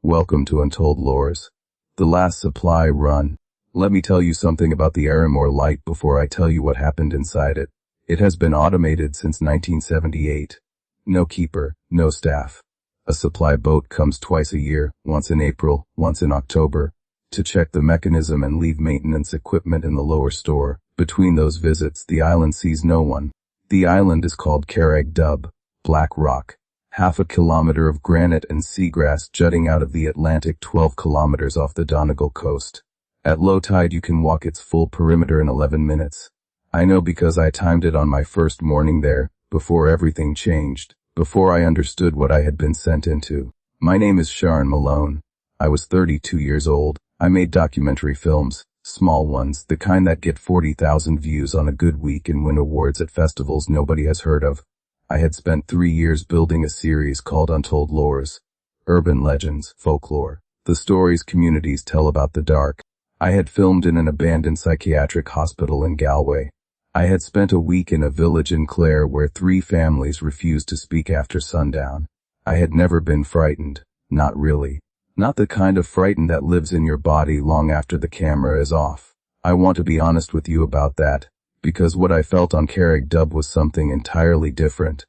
Welcome to Untold Lores. The last supply run. Let me tell you something about the Aramore light before I tell you what happened inside it. It has been automated since 1978. No keeper, no staff. A supply boat comes twice a year, once in April, once in October, to check the mechanism and leave maintenance equipment in the lower store. Between those visits, the island sees no one. The island is called Carreg Dub, Black Rock. Half a kilometer of granite and seagrass jutting out of the Atlantic 12 kilometers off the Donegal coast. At low tide you can walk its full perimeter in 11 minutes. I know because I timed it on my first morning there, before everything changed, before I understood what I had been sent into. My name is Sharon Malone. I was 32 years old. I made documentary films, small ones, the kind that get 40,000 views on a good week and win awards at festivals nobody has heard of. I had spent 3 years building a series called Untold Lores. Urban legends, folklore, the stories communities tell about the dark. I had filmed in an abandoned psychiatric hospital in Galway. I had spent a week in a village in Clare where 3 families refused to speak after sundown. I had never been frightened, not really. Not the kind of frightened that lives in your body long after the camera is off. I want to be honest with you about that, because what I felt on Carreg Dub was something entirely different.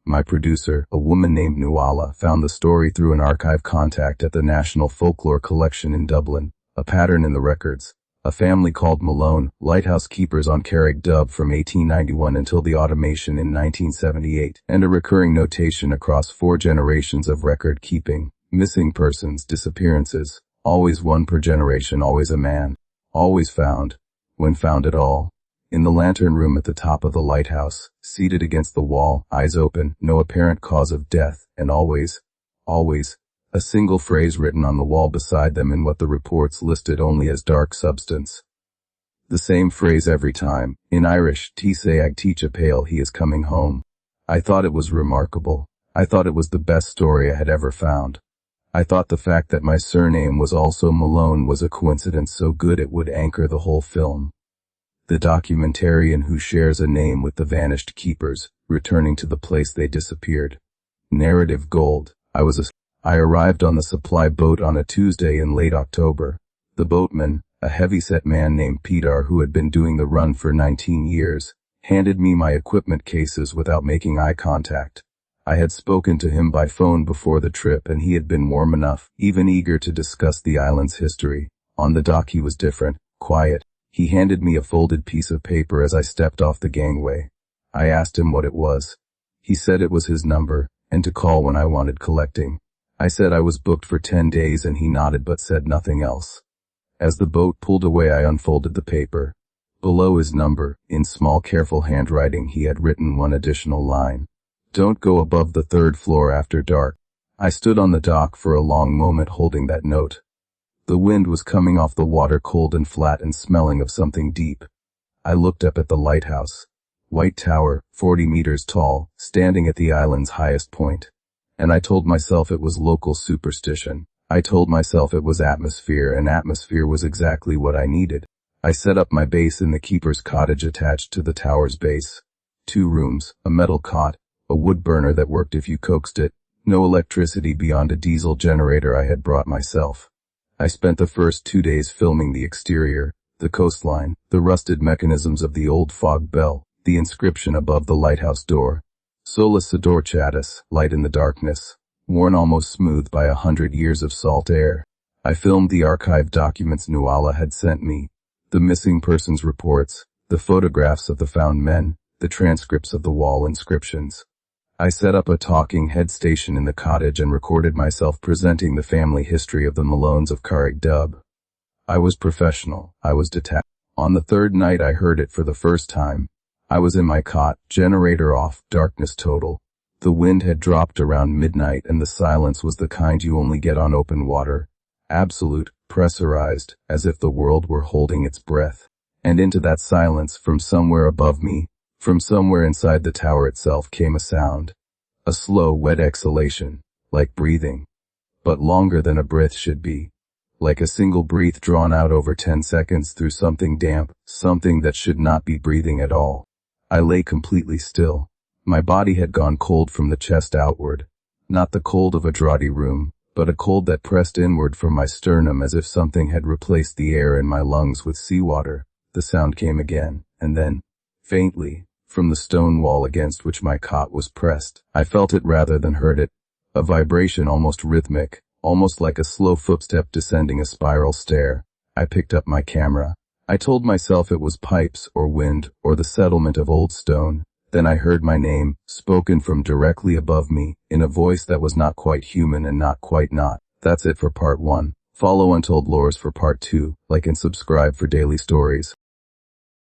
My producer, a woman named Nuala, found the story through an archive contact at the National Folklore Collection in Dublin, a pattern in the records. A family called Malone, lighthouse keepers on Carreg Dub from 1891 until the automation in 1978, and a recurring notation across 4 generations of record keeping. Missing persons, disappearances, always one per generation, always a man, always found, when found at all. In the lantern room at the top of the lighthouse, seated against the wall, eyes open, no apparent cause of death, and always, a single phrase written on the wall beside them in what the reports listed only as dark substance. The same phrase every time, in Irish, Tise ag teacha pale, he is coming home. I thought it was remarkable. I thought it was the best story I had ever found. I thought the fact that my surname was also Malone was a coincidence so good it would anchor the whole film. The documentarian who shares a name with the vanished keepers, returning to the place they disappeared. Narrative gold. I arrived on the supply boat on a Tuesday in late October. The boatman, a heavy-set man named Peter who had been doing the run for 19 years, handed me my equipment cases without making eye contact. I had spoken to him by phone before the trip and he had been warm enough, even eager to discuss the island's history. On the dock he was different, quiet. He handed me a folded piece of paper as I stepped off the gangway. I asked him what it was. He said it was his number, and to call when I wanted collecting. I said I was booked for 10 days and he nodded but said nothing else. As the boat pulled away I unfolded the paper. Below his number, in small careful handwriting he had written one additional line. Don't go above the 3rd floor after dark. I stood on the dock for a long moment holding that note. The wind was coming off the water cold and flat and smelling of something deep. I looked up at the lighthouse. White tower, 40 meters tall, standing at the island's highest point. And I told myself it was local superstition. I told myself it was atmosphere, and atmosphere was exactly what I needed. I set up my base in the keeper's cottage attached to the tower's base. 2 rooms, a metal cot, a wood burner that worked if you coaxed it, no electricity beyond a diesel generator I had brought myself. I spent the first 2 days filming the exterior, the coastline, the rusted mechanisms of the old fog bell, the inscription above the lighthouse door. Sola Sidor Chatus, light in the darkness, worn almost smooth by 100 years of salt air. I filmed the archive documents Nuala had sent me, the missing persons reports, the photographs of the found men, the transcripts of the wall inscriptions. I set up a talking head station in the cottage and recorded myself presenting the family history of the Malones of Carreg Dub. I was professional. I was detached. On the 3rd night I heard it for the first time. I was in my cot, generator off, darkness total. The wind had dropped around midnight and the silence was the kind you only get on open water. Absolute, pressurized, as if the world were holding its breath. And into that silence, from somewhere above me, from somewhere inside the tower itself came a sound. A slow, wet exhalation, like breathing. But longer than a breath should be. Like a single breath drawn out over 10 seconds through something damp, something that should not be breathing at all. I lay completely still. My body had gone cold from the chest outward. Not the cold of a draughty room, but a cold that pressed inward from my sternum as if something had replaced the air in my lungs with seawater. The sound came again, and then, faintly, from the stone wall against which my cot was pressed. I felt it rather than heard it, a vibration almost rhythmic, almost like a slow footstep descending a spiral stair. I picked up my camera. I told myself it was pipes or wind or the settlement of old stone. Then I heard my name, spoken from directly above me, in a voice that was not quite human and not quite not. That's it for part 1. Follow Untold Lores for part 2, like and subscribe for daily stories.